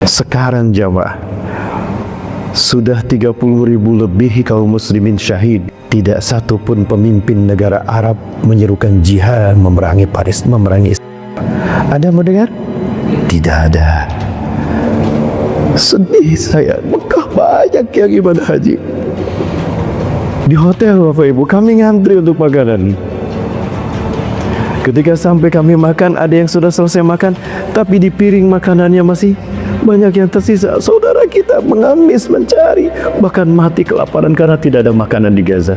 Sekarang jamaah sudah 30.000 lebih kaum muslimin syahid. Tidak satu pun pemimpin negara Arab menyerukan jihad memerangi Paris, memerangi Islam. Ada mendengar? Tidak ada. Sedih saya. Mekah banyak yang ibadah haji. Di hotel Bapak Ibu kami ngantri untuk makanan. Ketika sampai kami makan, ada yang sudah selesai makan, tapi di piring makanannya masih banyak yang tersisa. Saudara kita mengamis mencari, bahkan mati kelaparan karena tidak ada makanan di Gaza.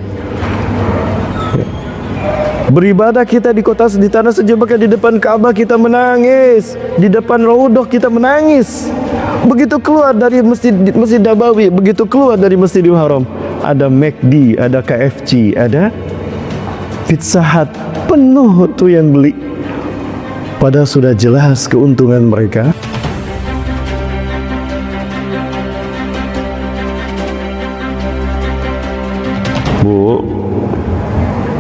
Beribadah kita di kota, di tanah suci Mekah, di depan Ka'bah kita menangis, di depan Raudhah kita menangis. Begitu keluar dari Masjid Nabawi, begitu keluar dari Masjidil Haram, ada McD, ada KFC, ada Pizza Hut, penuh tuh yang beli. Padahal sudah jelas keuntungan mereka. Bu,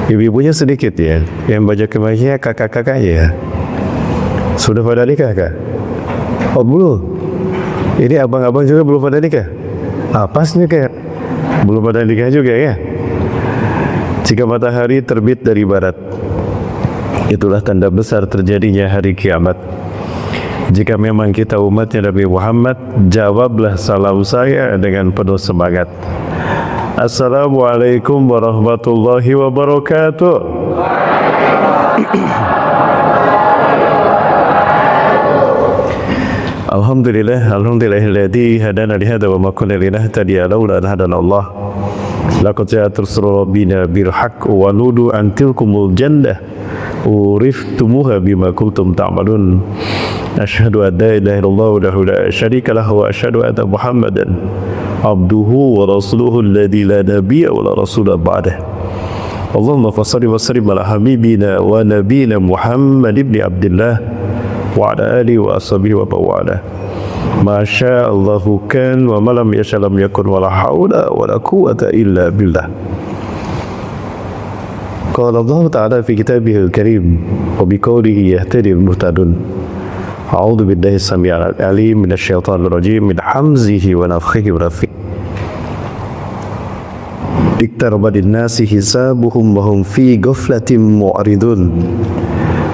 ibu-ibunya sedikit ya, yang baca kebahagiaan kakak-kakak ya. Sudah pada nikah kak? Oh belum. Ini abang-abang juga belum pada nikah? Pasnya kak, belum pada nikah juga ya. Jika matahari terbit dari barat, itulah tanda besar terjadinya hari kiamat. Jika memang kita umatnya Nabi Muhammad, jawablah salam saya dengan penuh semangat. Assalamualaikum warahmatullahi wabarakatuh. Alhamdulillahilladzi hadana li hadza wa ma kunna linahtadiya laula an hadana Allah. Laqad ja'at rusulu rabbina bil haqq wa nudu an tilkumul jannah uriftumuha bima kuntum ta'malun. Asyhadu an la ilaha illallah wahdahu la syarika lahu wa asyhadu anna Muhammadan abduhu wa rasuluhu alladzi la nabiyya wa la rasula ba'dah. Allahumma fassalli wa sallim ala habibina wa nabiyina Muhammad ibn Abdullah wa ala alihi wa ashabihi wa bawala. Masya Allahu kan wa malam yasha lam yakun wa la hawla wa la quwwata illa billah. Qala Allah ta'ala fi kitabihil karim wa biqawlihi yahtadil muhtadun. A'udzu billahi samii'il 'aliim minasy syaithaanir rajiim min hamzihi wa nafthihi wa nafthihi. Iqtaraba lin-nasi hisabuhum wa hum fi ghaflatin mu'ridun.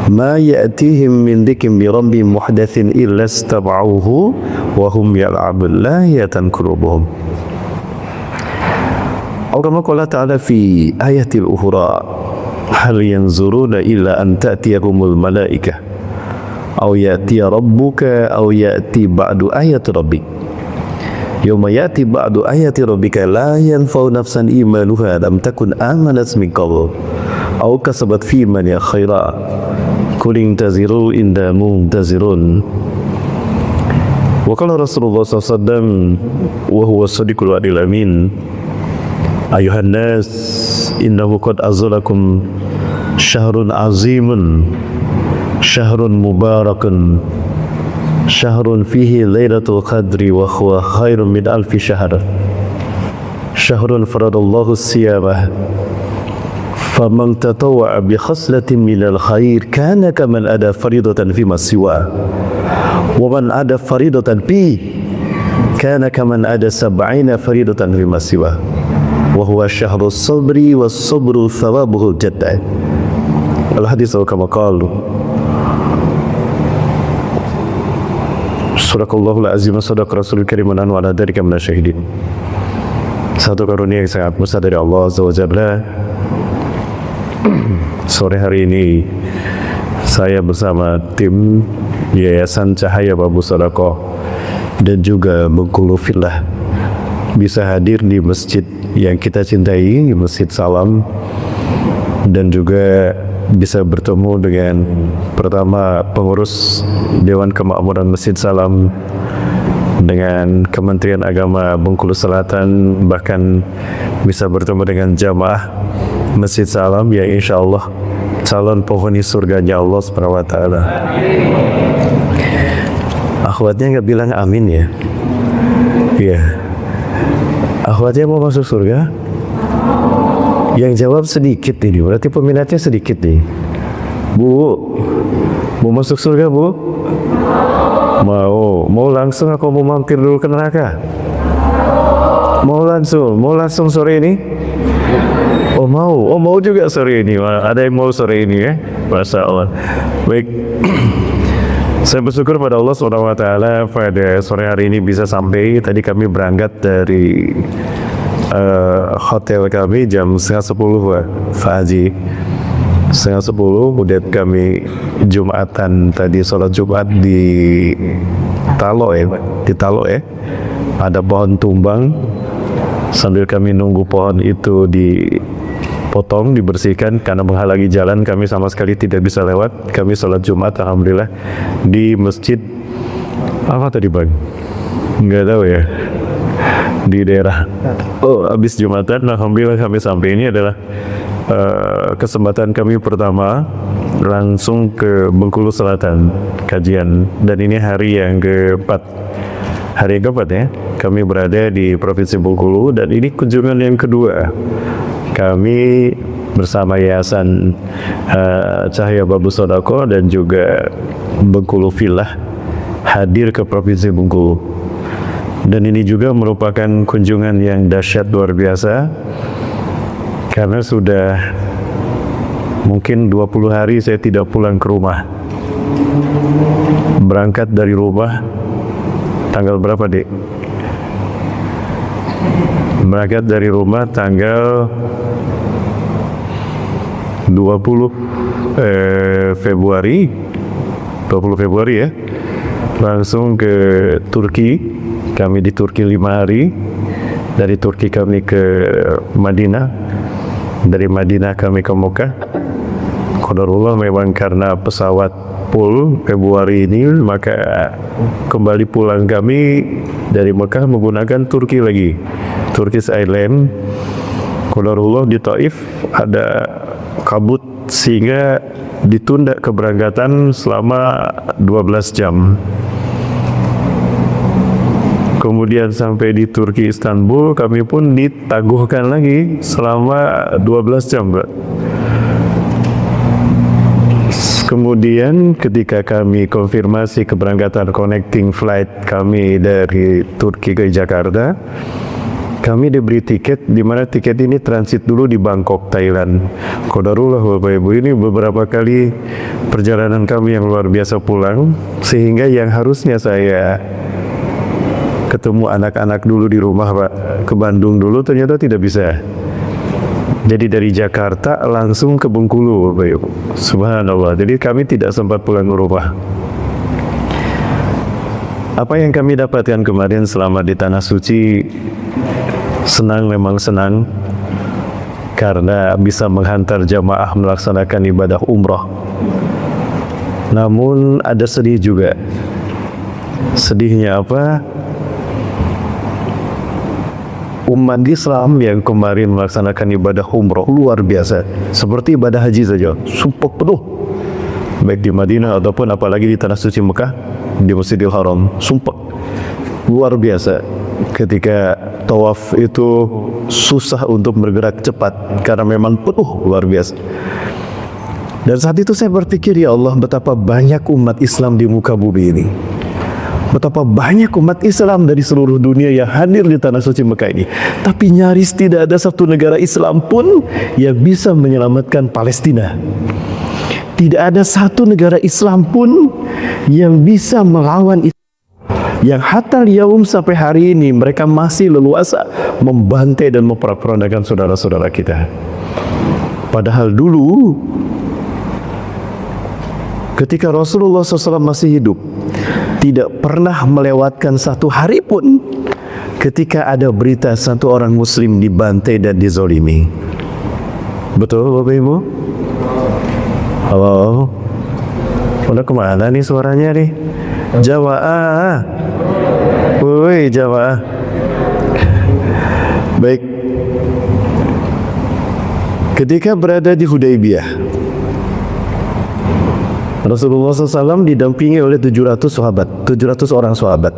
Ma ya'tihim min dzikrin min rabbihim muhdatsin illa istama'uhu wa hum yal'abun lahiyatan qulubuhum. Atau kama qala ta'ala fi ayatil ukhra, hal yanzuruna illa an ta'tiyahumul malaikah aw ya'tiya rabbuka aw ya'ti ba'du ayati rabbik. Yawma ya'ti ba'du ayati rabbika la yanfa'u nafsan imanuha lam takun amanat min qabl aw kasabat fi imaniha khaira. Qul intaziru inna muntazirun. Wa qala Rasulullah sallallahu alaihi wasallam wa huwa as-sadiqul wa'dil amin, ayuhan nas innahu qad azlakum syahrun azimun syahrun mubarakun syahrun fihi lailatul qadri wa huwa khairun min alfi syahr. Syahrun faradallahu siyamah faman tatawwa'a bi khaslatin minal khair kana kaman ada faridatan fi masiwa wa man ada faridatan fi kana kaman ada sab'ina faridatan fi masiwa wa huwa syahrus sabri was sabru thawabuhu jadda. Al hadis kama qalu. Sadaqallahul azim wa sadaqa rasulul karim wa nahnu ala dzalika minasyahidin. Satu karunia yang sangat besar dari Allah Azza wa Jalla. Sore hari ini saya bersama tim Yayasan Cahaya Babu Sadaqah dan juga Bengkulu Fillah bisa hadir di masjid yang kita cintai, Masjid Salam, dan juga bisa bertemu dengan pertama pengurus Dewan Kemakmuran Masjid Salam, dengan Kementerian Agama Bengkulu Selatan, bahkan bisa bertemu dengan jamaah Masjid Salam yang insya Allah calon penghuni surganya Allah Subhanahu wa Ta'ala. Akhwatnya nggak bilang amin ya? Iya. Akhwatnya mau masuk surga? Yang jawab sedikit ini, berarti peminatnya sedikit nih. Bu, mau masuk surga bu? Mau langsung aku mau mampir dulu ke neraka? Mau langsung sore ini? Mau juga sore ini. Ada yang mau sore ini ya? Masya Allah. Baik. Saya bersyukur pada Allah SWT pada sore hari ini bisa sampai. Tadi kami berangkat dari hotel kami jam 9:30 Pak Haji. 9:30 kemudian kami Jumatan tadi sholat Jumat di Talo ya. Ada pohon tumbang. Sambil kami nunggu pohon itu dipotong, dibersihkan karena menghalangi jalan, kami sama sekali tidak bisa lewat. Kami sholat Jumat alhamdulillah di masjid apa tadi Bang? Nggak tahu ya. Di daerah habis Jumatan alhamdulillah kami sampai. Ini adalah kesempatan kami pertama langsung ke Bengkulu Selatan kajian, dan ini hari yang keempat ya kami berada di Provinsi Bengkulu, dan ini kunjungan yang kedua kami bersama Yayasan Cahaya Babu Sodako dan juga Bengkulu Villah hadir ke Provinsi Bengkulu, dan ini juga merupakan kunjungan yang dahsyat luar biasa karena sudah mungkin 20 hari saya tidak pulang ke rumah. Berangkat dari rumah tanggal berapa Dek? Berangkat dari rumah tanggal 20 Februari ya, langsung ke Turki. Kami di Turki 5 hari. Dari Turki kami ke Madinah, dari Madinah kami ke Mekah. Qadarullah memang karena pesawat full Februari ini, maka kembali pulang kami dari Mekah menggunakan Turki lagi, Turkish Airlines. Qadarullah di Taif ada kabut sehingga ditunda keberangkatan selama 12 jam. Kemudian sampai di Turki Istanbul kami pun ditangguhkan lagi selama 12 jam, Mbak. Kemudian ketika kami konfirmasi keberangkatan connecting flight kami dari Turki ke Jakarta, kami diberi tiket, di mana tiket ini transit dulu di Bangkok, Thailand. Qadarullah Bapak Ibu, ini beberapa kali perjalanan kami yang luar biasa pulang, sehingga yang harusnya saya ketemu anak-anak dulu di rumah Pak, ke Bandung dulu, ternyata tidak bisa. Jadi dari Jakarta langsung ke Bengkulu Bapak Ibu. Subhanallah, jadi kami tidak sempat pulang ke rumah. Apa yang kami dapatkan kemarin selama di Tanah Suci, senang, memang senang karena bisa menghantar jamaah melaksanakan ibadah umrah. Namun ada sedih juga. Sedihnya apa? Umat Islam yang kemarin melaksanakan ibadah umrah luar biasa, seperti ibadah haji saja, sumpah penuh, baik di Madinah ataupun apalagi di Tanah Suci Mekah, di Masjidil Haram, sumpah luar biasa. Ketika tawaf itu susah untuk bergerak cepat karena memang penuh, luar biasa. Dan saat itu saya berpikir, ya Allah, betapa banyak umat Islam di muka bumi ini, betapa banyak umat Islam dari seluruh dunia yang hadir di Tanah Suci Mekah ini, tapi nyaris tidak ada satu negara Islam pun yang bisa menyelamatkan Palestina. Tidak ada satu negara Islam pun yang bisa melawan Islam, yang hatta yaum sampai hari ini mereka masih leluasa membantai dan memperandakan saudara-saudara kita. Padahal dulu ketika Rasulullah SAW masih hidup, tidak pernah melewatkan satu hari pun ketika ada berita satu orang muslim dibantai dan dizolimi. Betul Bapak Ibu? Halo? Udah kemana nih suaranya nih? Jawa. Woi Jawa. Baik. Ketika berada di Hudaybiyah, Rasulullah SAW didampingi oleh 700 orang sahabat.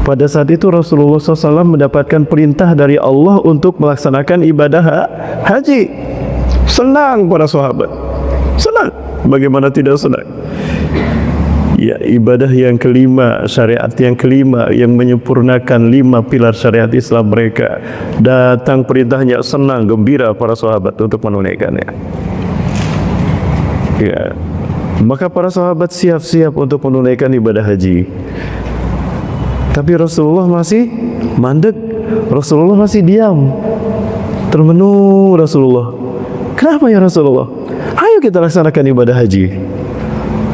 Pada saat itu Rasulullah SAW mendapatkan perintah dari Allah untuk melaksanakan ibadah haji. Senang para sahabat, senang. Bagaimana tidak senang? Ya, ibadah yang kelima, syariat yang kelima yang menyempurnakan 5 pilar syariat Islam mereka. Datang perintahnya, senang, gembira para sahabat untuk menunaikannya. Ya. Maka para sahabat siap-siap untuk menunaikan ibadah haji. Tapi Rasulullah masih mandek, Rasulullah masih diam, termenung Rasulullah. Kenapa ya Rasulullah? Ayo kita laksanakan ibadah haji.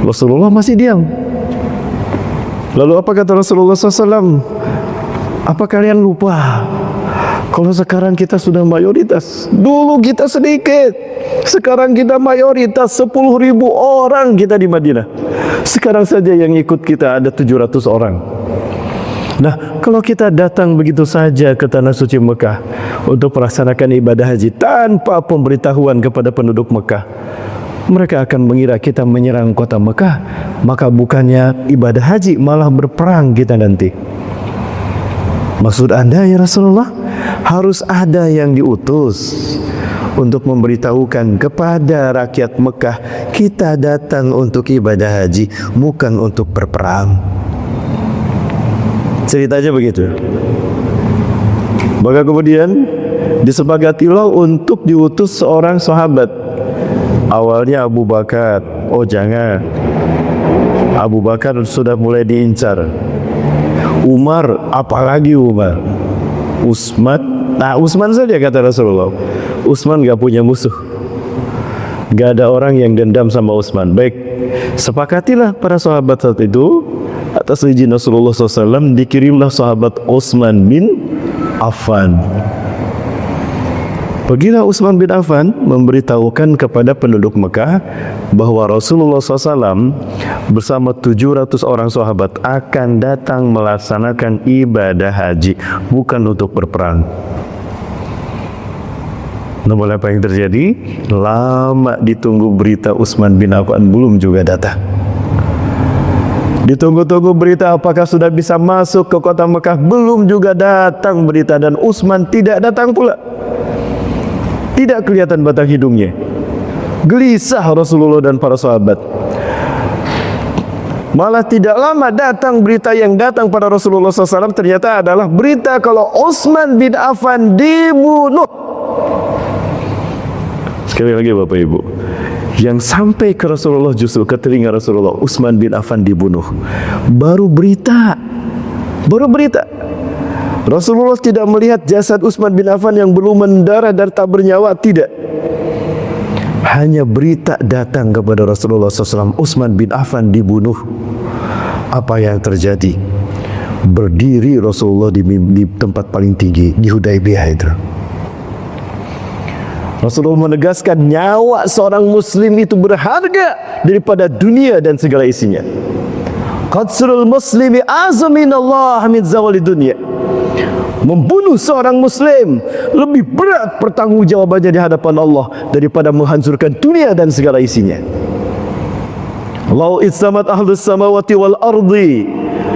Rasulullah masih diam. Lalu apa kata Rasulullah SAW? Apa kalian lupa kalau sekarang kita sudah mayoritas? Dulu kita sedikit, sekarang kita mayoritas, 10.000 orang kita di Madinah. Sekarang saja yang ikut kita ada 700 orang. Nah, kalau kita datang begitu saja ke Tanah Suci Mekah untuk melaksanakan ibadah haji tanpa pemberitahuan kepada penduduk Mekah, mereka akan mengira kita menyerang kota Mekah. Maka bukannya ibadah haji, malah berperang kita nanti. Maksud Anda ya Rasulullah, harus ada yang diutus untuk memberitahukan kepada rakyat Mekah, kita datang untuk ibadah haji, bukan untuk berperang. Ceritanya begitu. Maka kemudian disepakatilah untuk diutus seorang sahabat. Awalnya Abu Bakar. Oh jangan, Abu Bakar sudah mulai diincar. Umar, apalagi Umar. Utsman, nah Utsman saja kata Rasulullah. Utsman gak punya musuh, gak ada orang yang dendam sama Utsman. Baik, sepakatilah para sahabat saat itu. Atas izin Rasulullah SAW dikirimlah sahabat Utsman bin Affan. Pergilah Utsman bin Affan memberitahukan kepada penduduk Mekah bahwa Rasulullah SAW bersama 700 orang sahabat akan datang melaksanakan ibadah haji, bukan untuk berperang. Namun apa yang terjadi? Lama ditunggu berita Utsman bin Affan belum juga datang. Ditunggu-tunggu berita apakah sudah bisa masuk ke kota Mekah, belum juga datang berita, dan Utsman tidak datang pula. Tidak kelihatan batang hidungnya. Gelisah Rasulullah dan para sahabat. Malah tidak lama datang berita yang datang pada Rasulullah SAW, ternyata adalah berita kalau Utsman bin Affan dibunuh. Sekali lagi Bapak Ibu, yang sampai ke Rasulullah, justru ke telinga Rasulullah, Utsman bin Affan dibunuh. Baru berita. Rasulullah tidak melihat jasad Utsman bin Affan yang belum mendarah dan tak bernyawa, tidak. Hanya berita datang kepada Rasulullah SAW, Utsman bin Affan dibunuh. Apa yang terjadi? Berdiri Rasulullah di tempat paling tinggi, di Hudaybiyah itu. Rasulullah menegaskan nyawa seorang muslim itu berharga daripada dunia dan segala isinya. Qatlul muslimi a'zam minallah min zawali dunya. Membunuh seorang muslim lebih berat pertanggungjawabannya di hadapan Allah daripada menghancurkan dunia dan segala isinya. Lau istamat ahlus samawati wal ardi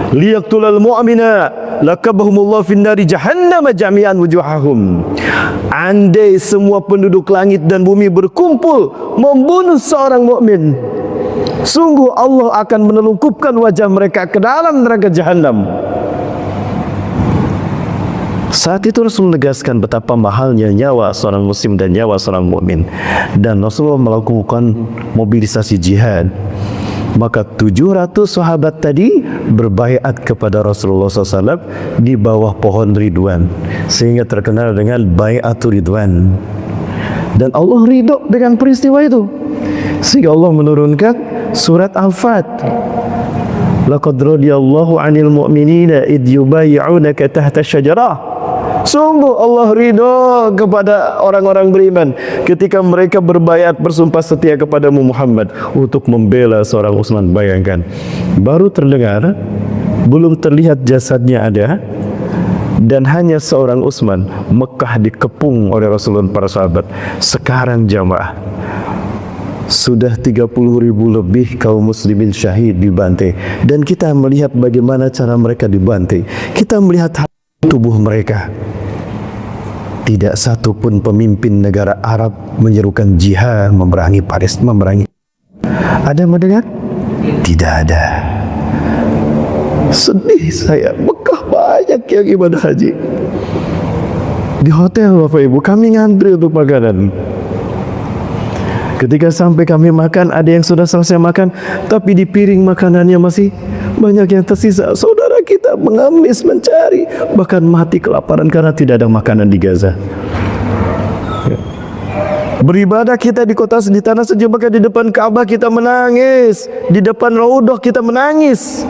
liyaqtulal mu'mina lakabahumullah finnari jahannam jami'an wujuhahum. Andai semua penduduk langit dan bumi berkumpul membunuh seorang mukmin, sungguh Allah akan menelungkupkan wajah mereka ke dalam neraka jahanam. Saat itu Rasul menegaskan betapa mahalnya nyawa seorang muslim dan nyawa seorang mukmin, dan Rasulullah melakukan mobilisasi jihad. Maka 700 sahabat tadi berbaiat kepada Rasulullah SAW di bawah pohon Ridwan, sehingga terkenal dengan Baiatul Ridwan. Dan Allah ridho dengan peristiwa itu, sehingga Allah menurunkan surat Al-Fat. Laqad radiyallahu 'anil mu'minina id yubayyi'unaka tahta syajarah. Sungguh Allah ridho kepada orang-orang beriman ketika mereka berbaiat bersumpah setia kepadamu Muhammad untuk membela seorang Utsman. Bayangkan, baru terdengar, belum terlihat jasadnya ada, dan hanya seorang Utsman. Mekah dikepung oleh Rasulullah dan para sahabat. Sekarang jamaah, sudah 30.000 lebih kaum muslimin syahid dibantai, dan kita melihat bagaimana cara mereka dibantai. Kita melihat tubuh mereka. Tidak satu pun pemimpin negara Arab menyerukan jihad, memerangi Palestina, memerangi. Ada mendengar? Tidak ada. Sedih saya, Mekah banyak yang ibadah haji. Di hotel Bapak Ibu kami ngantri untuk makanan. Ketika sampai kami makan, ada yang sudah selesai makan, tapi di piring makanannya masih banyak yang tersisa. Saudara kita mengemis mencari, bahkan mati kelaparan karena tidak ada makanan di Gaza. Beribadah kita di kota, di tanah sejuk, bahkan di depan Ka'bah kita menangis, di depan Raudhah kita menangis.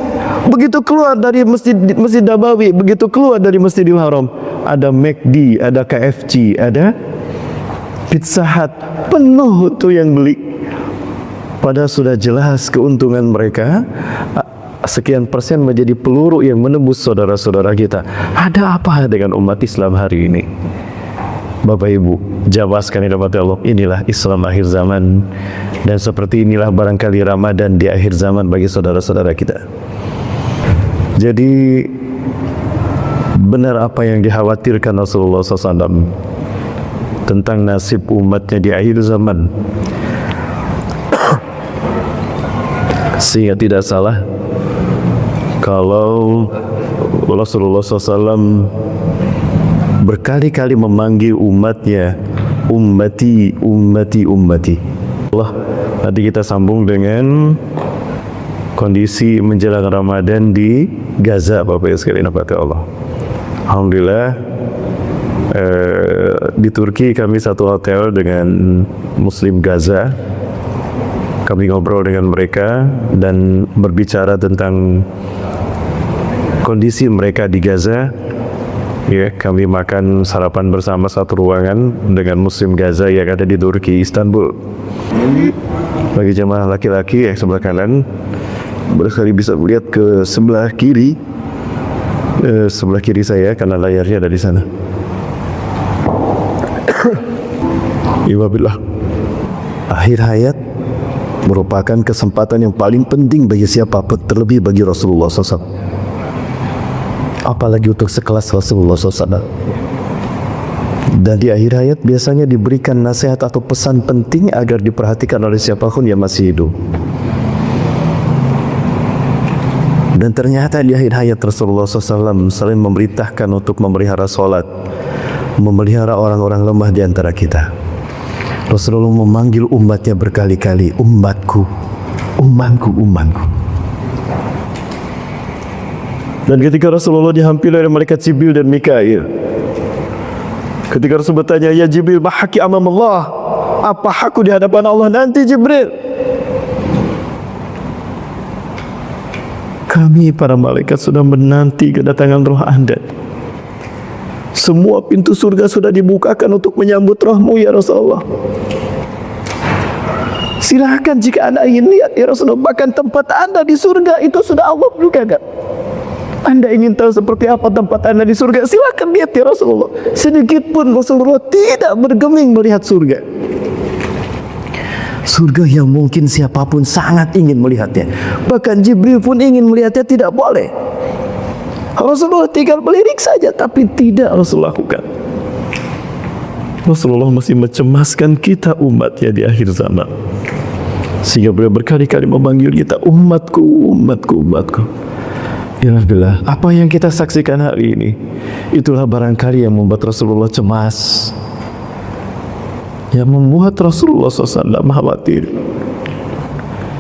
Begitu keluar dari Masjid Nabawi, begitu keluar dari Masjidil Haram, ada McD, ada KFC, ada Pizza Hut, penuh tuh yang beli. Padahal sudah jelas keuntungan mereka, sekian persen menjadi peluru yang menembus saudara-saudara kita. Ada apa dengan umat Islam hari ini? Bapak Ibu, jamaah sekalian rahmati Allah, inilah Islam akhir zaman, dan seperti inilah barangkali Ramadan di akhir zaman bagi saudara-saudara kita. Jadi benar apa yang dikhawatirkan Rasulullah SAW tentang nasib umatnya di akhir zaman. Sehingga tidak salah kalau Rasulullah SAW berkali-kali memanggil umatnya ummati, ummati, ummati. Allah, nanti kita sambung dengan kondisi menjelang Ramadan di Gaza, Bapak Ibu sekalian, Allah. Alhamdulillah, di Turki kami satu hotel dengan Muslim Gaza. Kami ngobrol dengan mereka dan berbicara tentang kondisi mereka di Gaza. Ya, kami makan sarapan bersama satu ruangan dengan Muslim Gaza yang ada di Turki, Istanbul. Bagi jemaah laki-laki yang sebelah kanan, barangkali bisa melihat ke sebelah kiri, sebelah kiri saya karena layarnya ada di sana. Iwabillah, akhir hayat merupakan kesempatan yang paling penting bagi siapapun, terlebih bagi Rasulullah SAW. Apalagi untuk sekelas Rasulullah SAW. Dan di akhir hayat biasanya diberikan nasihat atau pesan penting agar diperhatikan oleh siapapun yang masih hidup. Dan ternyata di akhir hayat Rasulullah SAW selain memerintahkan untuk memelihara sholat, memelihara orang-orang lemah di antara kita, Rasulullah memanggil umatnya berkali-kali, umatku, umatku, umatku. Dan ketika Rasulullah dihampiri oleh malaikat Jibril dan Mikail, ketika Rasul bertanya, ya Jibril, ma haqi amam Allah, apa hakku di hadapan Allah nanti Jibril? Kami para malaikat sudah menanti kedatangan roh Anda. Semua pintu surga sudah dibukakan untuk menyambut rohmu ya Rasulullah. Silahkan jika Anda ingin lihat ya Rasulullah, bahkan tempat Anda di surga itu sudah Allah bukakan. Anda ingin tahu seperti apa tempat Anda di surga, silakan lihat ya Rasulullah. Sedikit pun Rasulullah tidak bergeming melihat surga. Surga yang mungkin siapapun sangat ingin melihatnya. Bahkan Jibril pun ingin melihatnya, tidak boleh. Rasulullah tinggal melirik saja, tapi tidak Rasulullah lakukan. Rasulullah masih mencemaskan kita umatnya di akhir zaman, sehingga beliau berkali-kali memanggil kita umatku, umatku, umatku. Alhamdulillah, apa yang kita saksikan hari ini, itulah barangkali yang membuat Rasulullah cemas, yang membuat Rasulullah SAW khawatir,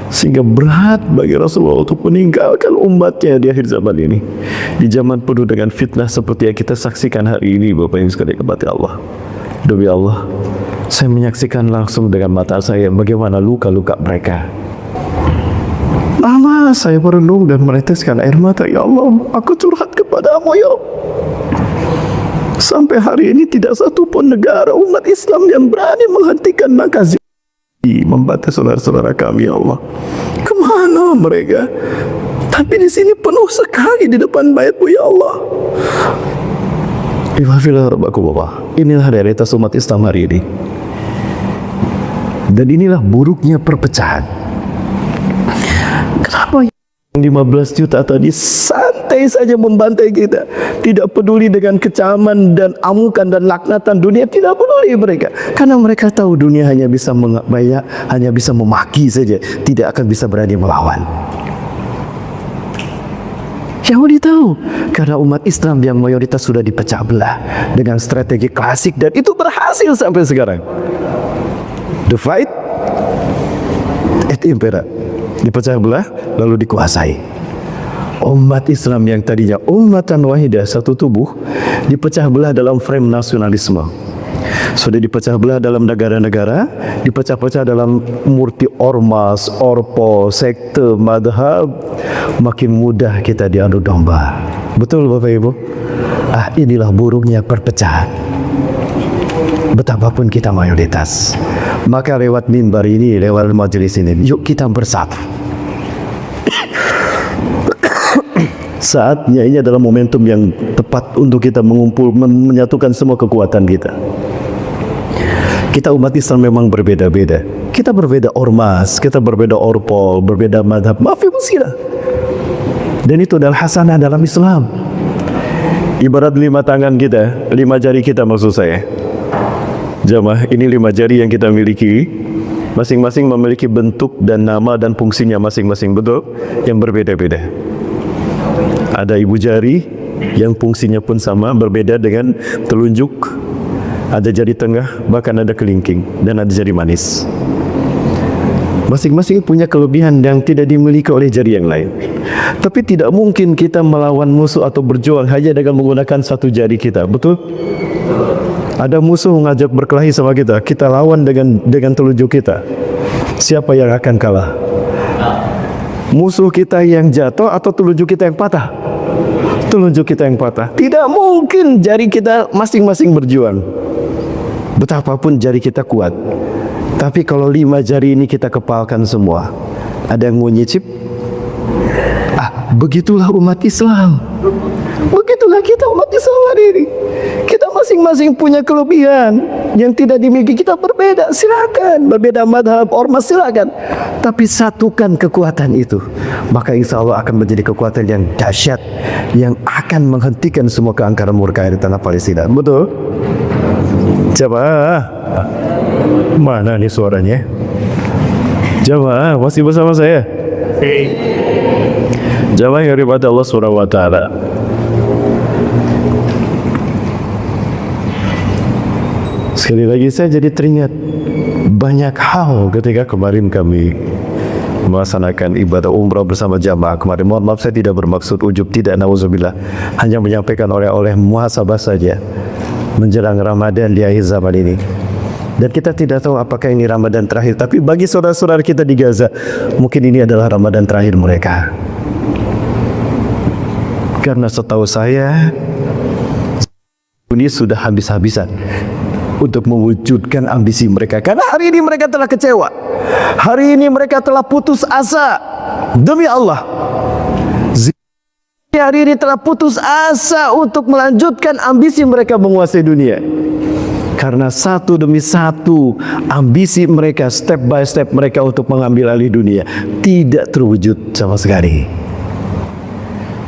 sehingga berat bagi Rasulullah untuk meninggalkan umatnya di akhir zaman ini, di zaman penuh dengan fitnah seperti yang kita saksikan hari ini. Bapak Ibu sekalian kekasih Allah, demi Allah, saya menyaksikan langsung dengan mata saya bagaimana luka-luka mereka. Lama saya merenung dan meneteskan air mata. Ya Allah, aku curhat kepadamu ya Allah. Sampai hari ini tidak satu pun negara umat Islam yang berani menghentikan nakaz membatas saudara-saudara kami ya Allah. Kemana mereka? Tapi di sini penuh sekali di depan bayatmu ya Allah. Inilah realitas umat Islam hari ini. Dan inilah buruknya perpecahan. Kenapa 15 juta tadi santai saja membantai kita, tidak peduli dengan kecaman dan amukan dan laknatan dunia, tidak peduli mereka, karena mereka tahu dunia hanya bisa mengayak, hanya bisa memaki saja, tidak akan bisa berani melawan. Yahudi tahu, karena umat Islam yang mayoritas sudah dipecah belah dengan strategi klasik, dan itu berhasil sampai sekarang. Divide et impera, dipecah belah lalu dikuasai. Umat Islam yang tadinya ummatan wahidah, satu tubuh, dipecah belah dalam frame nasionalisme. Sudah dipecah belah dalam negara-negara, dipecah-pecah dalam murti ormas, orpo, sekte, madhab. Makin mudah kita diadu domba. Betul Bapak Ibu? Inilah buruknya perpecahan. Betapapun kita mayoritas, maka lewat mimbar ini, lewat majelis ini, yuk kita bersatu. Saatnya ini adalah momentum yang tepat untuk kita mengumpul, menyatukan semua kekuatan kita. Kita umat Islam memang berbeda-beda. Kita berbeda ormas, kita berbeda orpol, berbeda madhab. Maaf ya musilah. Dan itu adalah hasanah dalam Islam. Ibarat 5 tangan kita, 5 jari kita maksud saya. Jamaah, ini 5 jari yang kita miliki, masing-masing memiliki bentuk dan nama dan fungsinya masing-masing, betul? Yang berbeda-beda. Ada ibu jari yang fungsinya pun sama, berbeda dengan telunjuk. Ada jari tengah, bahkan ada kelingking, dan ada jari manis. Masing-masing punya kelebihan yang tidak dimiliki oleh jari yang lain. Tapi tidak mungkin kita melawan musuh atau berjuang hanya dengan menggunakan satu jari kita, betul? Ada musuh mengajak berkelahi sama kita, kita lawan dengan telunjuk kita. Siapa yang akan kalah? Musuh kita yang jatuh atau telunjuk kita yang patah? Telunjuk kita yang patah. Tidak mungkin jari kita masing-masing berjuang, betapapun jari kita kuat. Tapi kalau 5 jari ini kita kepalkan semua, ada yang mau nyicip? Begitulah umat Islam. Begitulah kita umat Islam hari ini. Kita masing-masing punya kelebihan yang tidak dimiliki. Kita berbeda, silakan. Berbeda madhab, ormas, silakan. Tapi satukan kekuatan itu, maka insya Allah akan menjadi kekuatan yang dahsyat, yang akan menghentikan semua keangkaran murka di tanah Palestina. Betul? Jamaah, mana nih suaranya? Jamaah, masih bersama saya? Jamaah yang dirahmati Allah Subhanahu wa Ta'ala. Sekali lagi saya jadi teringat banyak hal ketika kemarin kami melaksanakan ibadah umrah bersama jamaah kemarin. Mohon maaf, saya tidak bermaksud ujub, tidak, nauzubillah. Hanya menyampaikan oleh muhasabah saja menjelang Ramadan di akhir zaman ini. Dan kita tidak tahu apakah ini Ramadan terakhir, tapi bagi saudara-saudara kita di Gaza, mungkin ini adalah Ramadan terakhir mereka. Karena setahu saya ini sudah habis-habisan untuk mewujudkan ambisi mereka. Karena hari ini mereka telah kecewa. Hari ini mereka telah putus asa. Demi Allah, hari ini telah putus asa untuk melanjutkan ambisi mereka menguasai dunia. Karena satu demi satu ambisi mereka, step by step mereka untuk mengambil alih dunia tidak terwujud sama sekali.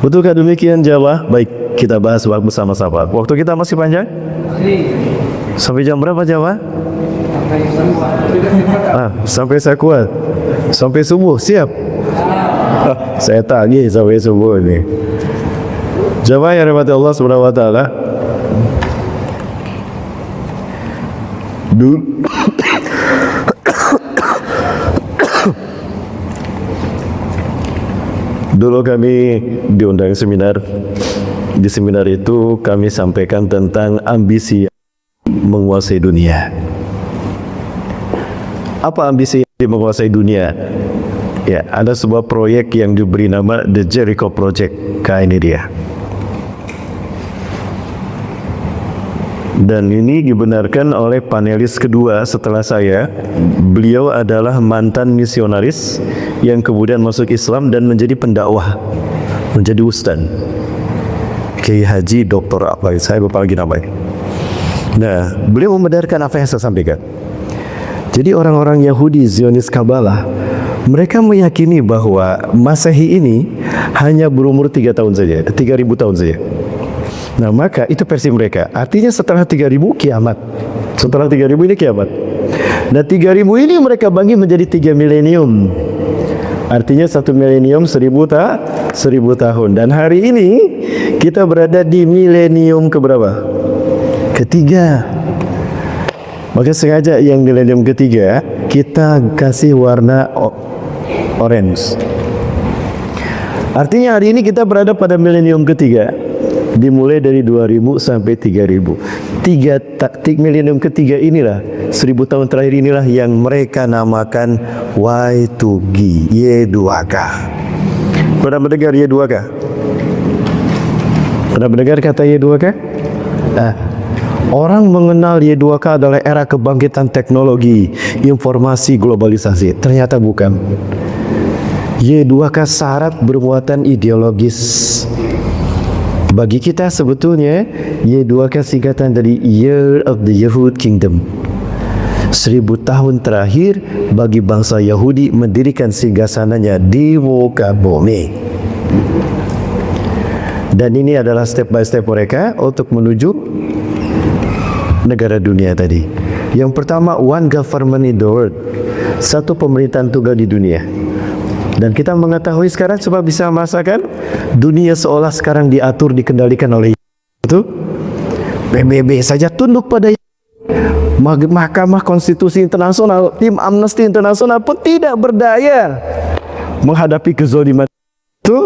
Betulkah demikian jamaah? Baik, kita bahas bersama-sama. Waktu kita masih panjang? Sampai jam berapa jamaah? Sampai saya kuat. Sampai subuh, siap? Saya tagih sampai subuh ini. Jamaah yang dirahmati Allah Subhanahu wa Ta'ala, dulu kami diundang seminar. Di seminar itu kami sampaikan tentang ambisi menguasai dunia. Apa ambisi menguasai dunia? Ya, ada sebuah proyek yang diberi nama The Jericho Project. Ini dia. Dan ini dibenarkan oleh panelis kedua setelah saya. Beliau adalah mantan misionaris yang kemudian masuk Islam dan menjadi pendakwah, menjadi ustaz. Kiai Haji Dr. apa? Saya lupa lagi namanya. Nah, beliau membenarkan apa yang saya sampaikan. Jadi orang-orang Yahudi Zionis Kabalah, mereka meyakini bahwa Masehi ini hanya berumur 3 tahun saja, 3000 tahun saja. Nah, maka itu versi mereka. Artinya setelah 3000 kiamat. Setelah 3000 ini kiamat. Nah, 3000 ini mereka bagi menjadi 3 milenium. Artinya 1 milenium 1000 tahun. Dan hari ini kita berada di milenium keberapa? Ketiga. Maka sengaja yang milenium ketiga kita kasih warna orange. Artinya hari ini kita berada pada milenium ketiga. Dimulai dari 2000 sampai 3000. Tiga taktik milenium ketiga inilah, 1000 tahun terakhir inilah yang mereka namakan Y2G, Y2K. Pernah mendengar Y2K? Pernah mendengar kata Y2K? Orang mengenal Y2K adalah era kebangkitan teknologi, informasi, globalisasi. Ternyata bukan. Y2K syarat bermuatan ideologis. Bagi kita sebetulnya Y2K singkatan dari Year of the Yehud Kingdom. 1000 tahun terakhir bagi bangsa Yahudi mendirikan singgasananya di muka bumi. Dan ini adalah step by step mereka untuk menuju negara dunia tadi. Yang pertama, one government in the world. Satu pemerintahan tunggal di dunia. Dan kita mengetahui sekarang sebab bisa merasakan dunia seolah sekarang diatur, dikendalikan oleh itu. PBB saja tunduk pada Mahkamah Konstitusi Internasional, tim Amnesty Internasional pun tidak berdaya menghadapi kezaliman itu.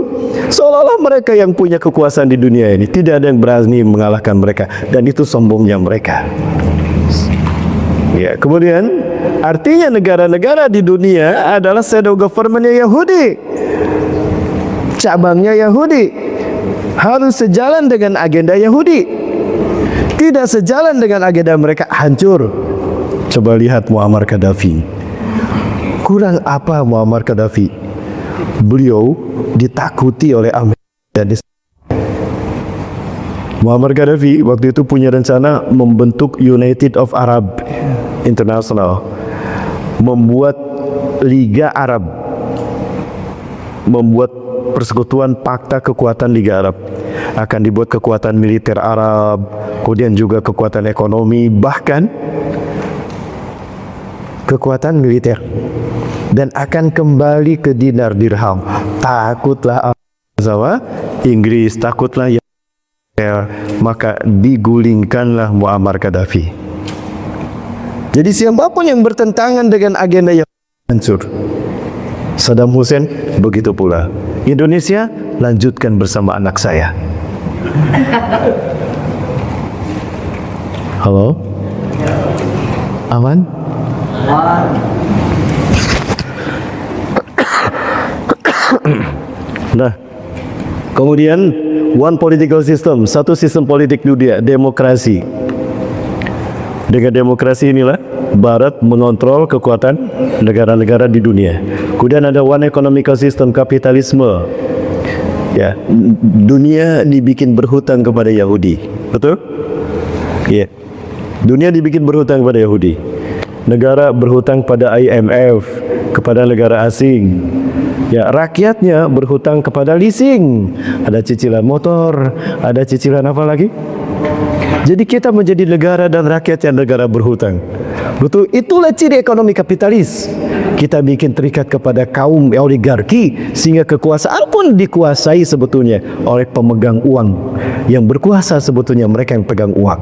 Seolah-olah mereka yang punya kekuasaan di dunia ini, tidak ada yang berani mengalahkan mereka, dan itu sombongnya mereka. Ya, kemudian artinya negara-negara di dunia adalah shadow government-nya Yahudi, cabangnya Yahudi, harus sejalan dengan agenda Yahudi. Tidak sejalan dengan agenda mereka, hancur. Coba lihat Muammar Gaddafi. Kurang apa Muammar Gaddafi? Beliau ditakuti oleh Amerika. Muammar Gaddafi waktu itu punya rencana membentuk United of Arab International, membuat Liga Arab, membuat persekutuan fakta kekuatan Liga Arab. Akan dibuat kekuatan militer Arab, kemudian juga kekuatan ekonomi, bahkan kekuatan militer. Dan akan kembali ke dinar dirham. Takutlah sama Inggris, takutlah ya, maka digulingkanlah Muammar Gaddafi. Jadi siapapun yang bertentangan dengan agenda yang hancur. Saddam Hussein begitu pula. Indonesia lanjutkan bersama anak saya. Halo? Aman? Nah, kemudian one political system, satu sistem politik dunia, demokrasi. Dengan demokrasi inilah Barat mengontrol kekuatan negara-negara di dunia. Kemudian ada one economical system, kapitalisme. Ya, dunia dibikin berhutang kepada Yahudi, betul? Ya, dunia dibikin berhutang kepada Yahudi. Negara berhutang pada IMF, kepada negara asing. Ya, rakyatnya berhutang kepada leasing. Ada cicilan motor, ada cicilan apa lagi? Jadi kita menjadi negara dan rakyat yang negara berhutang. Betul, itulah ciri ekonomi kapitalis. Kita bikin terikat kepada kaum oligarki sehingga kekuasaan pun dikuasai sebetulnya oleh pemegang uang. Yang berkuasa sebetulnya mereka yang pegang uang.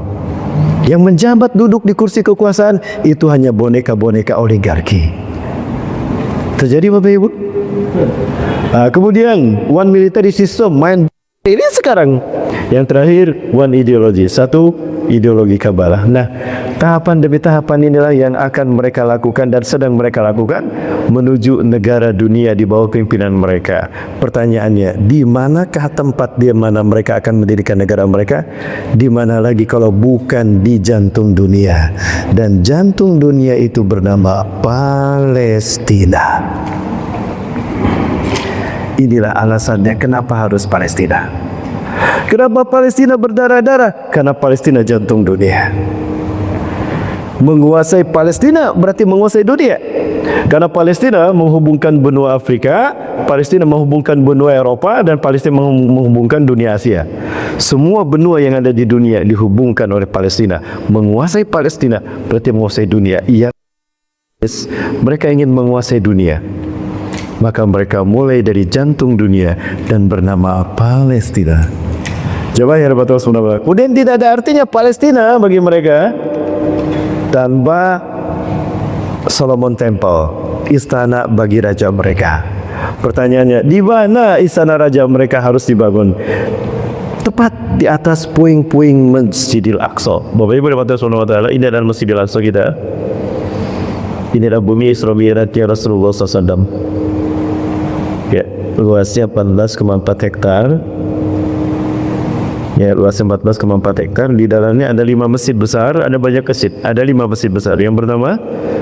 Yang menjabat duduk di kursi kekuasaan itu hanya boneka-boneka oligarki. Terjadi Bapak Ibu? Nah, kemudian one military system, main ini sekarang. Yang terakhir one ideologi, satu ideologi Kabalah. Nah, tahapan demi tahapan inilah yang akan mereka lakukan dan sedang mereka lakukan menuju negara dunia di bawah pimpinan mereka. Pertanyaannya, di manakah tempat di mana mereka akan mendirikan negara mereka? Di mana lagi kalau bukan di jantung dunia? Dan jantung dunia itu bernama Palestina. Inilah alasannya kenapa harus Palestina. Kenapa Palestina berdarah-darah? Karena Palestina jantung dunia. Menguasai Palestina berarti menguasai dunia. Karena Palestina menghubungkan benua Afrika, Palestina menghubungkan benua Eropa, dan Palestina menghubungkan dunia Asia. Semua benua yang ada di dunia dihubungkan oleh Palestina. Menguasai Palestina berarti menguasai dunia. Iya, mereka ingin menguasai dunia. maka mereka mulai dari jantung dunia dan bernama Palestina. Coba ya Bapak Subhanahu. Kemudian tidak ada artinya Palestina bagi mereka tanpa Solomon Temple, istana bagi raja mereka. Pertanyaannya, di mana istana raja mereka harus dibangun? Tepat di atas puing-puing Masjidil Aqsa. Bapak Ibu Bapak Subhanahu wa taala, ini adalah Masjidil Aqsa kita. Ini adalah bumi Isra Mi'rajnya Rasulullah SAW. Ya, luasnya 14,4 hektar. Ya, luasnya 14,4 hektar. Di dalamnya ada 5 masjid besar, ada banyak masjid. Ada 5 masjid besar. Yang pertama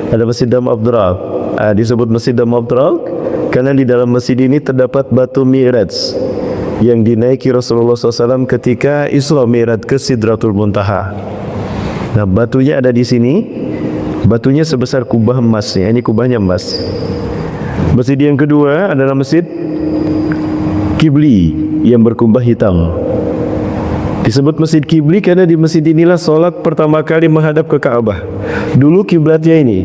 ada Masjid Dam Abdurrahman. Disebut Masjid Dam Abdurrahman karena di dalam masjid ini terdapat batu Mi'raj yang dinaiki Rasulullah SAW ketika Isra Mi'raj ke Sidratul Muntaha. Nah, batunya ada di sini. Batunya sebesar kubah emas. Ini kubahnya emas. Masjid yang kedua adalah Masjid Kibli yang berkubah hitam. Disebut Masjid Kibli karena di masjid inilah solat pertama kali menghadap ke Ka'bah. Dulu kiblatnya ini.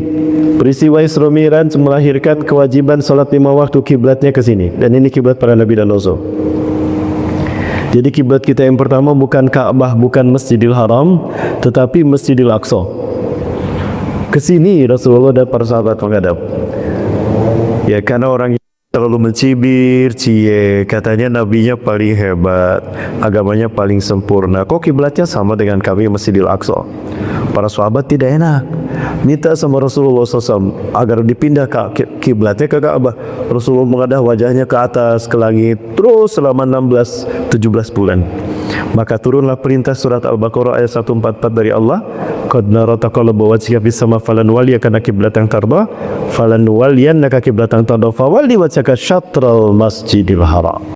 Peristiwa Isra Mi'raj melahirkan kewajiban solat 5 waktu, kiblatnya ke sini. Dan ini kiblat para nabi dan rasul. Jadi kiblat kita yang pertama bukan Ka'bah, bukan Masjidil Haram, tetapi Masjidil Aqsa. Ke sini Rasulullah dan para sahabat menghadap. Ya, karena orang terlalu mencibir, katanya nabinya paling hebat, agamanya paling sempurna. Kok kiblatnya sama dengan kami Masjidil Aqsa? Para sahabat tidak enak, minta sama Rasulullah SAW agar dipindah kiblatnya ke Ka'bah. Rasulullah mengadah wajahnya ke atas ke langit terus selama 16-17 bulan. Maka turunlah perintah surat Al-Baqarah ayat 144 dari Allah, qad nara taqallaba wajhaka fis sama falanwalliyannaka qiblatan tardah falanwalliyannaka qiblatan tardah fawalli wajhaka syatral masjidil haram.